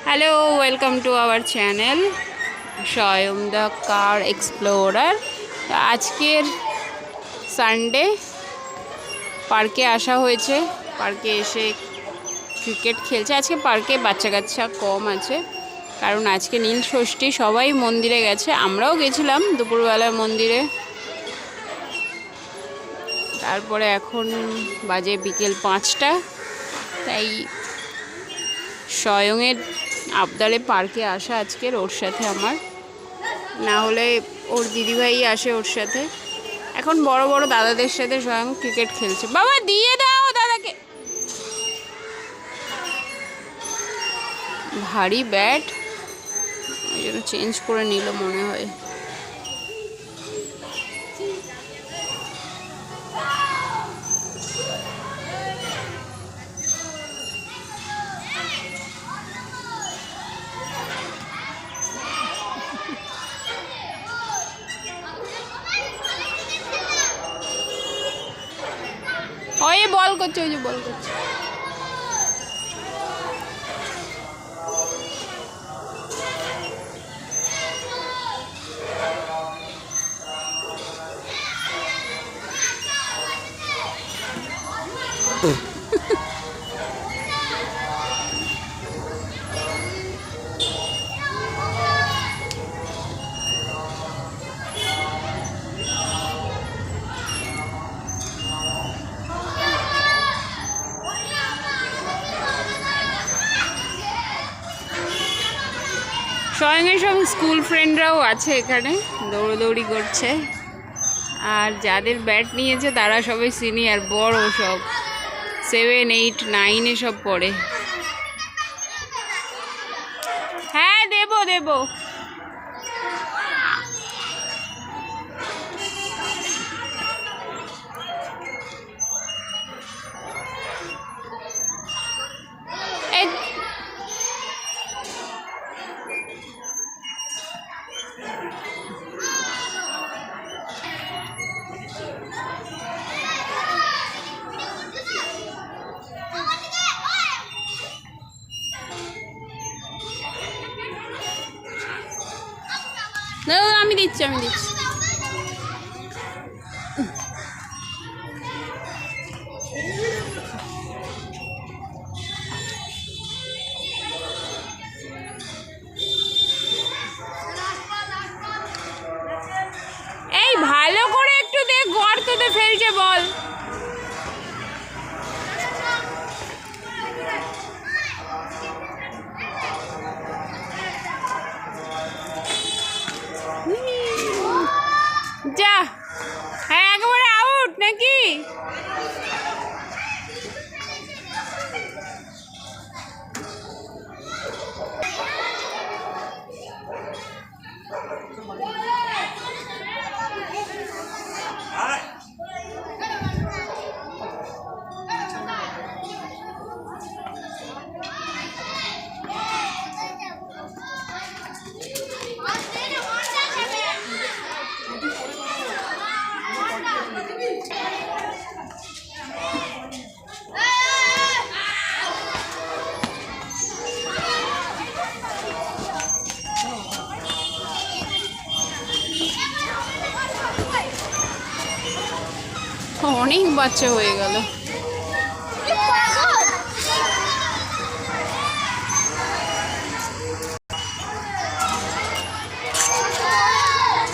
Hello, welcome to our channel স্বয়ং the car explorer. আজকের Sunday পার্কে আসা হয়েছে। পার্কে এসে ক্রিকেট খেলছে। আজকে পার্কে বাচ্চা কাচ্চা কম আছে, কারণ আজকে নীল ষষ্ঠী। সবাই মন্দিরে গেছে, আমরাও গেছিলাম দুপুরবেলার মন্দিরে। তারপরে এখন বাজে বিকেল 5টা, তাই স্বয়ংয়ের আবদারে পার্কে আসা আজকের ওর সাথে আমার, না হলে ওর দিদিভাই আসে ওর সাথে। এখন বড় বড় দাদাদের সাথে স্বয়ং ক্রিকেট খেলছে। বাবা দিয়ে দাও দাদাকে, ভারী ব্যাট, ওই জন্য চেঞ্জ করে নিল মনে হয়। ওই বল করছে, ওই যে বল করছে। স্বয়ংয়ের সব স্কুল ফ্রেন্ডরাও আছে এখানে, দৌড়দৌড়ি করছে। আর যাদের ব্যাট নিয়েছে তারা সবাই সিনিয়র, বড় সব 7, 8, 9 সব পড়ে। হ্যাঁ দেবো দেবো। আমি দিচ্ছি। এই ভালো করে একটু দেখ, গর্ততে ফেলছে বল। যা, হ্যাঁ একেবারে আউট নাকি? অনেক বাচ্চা হয়ে গেল।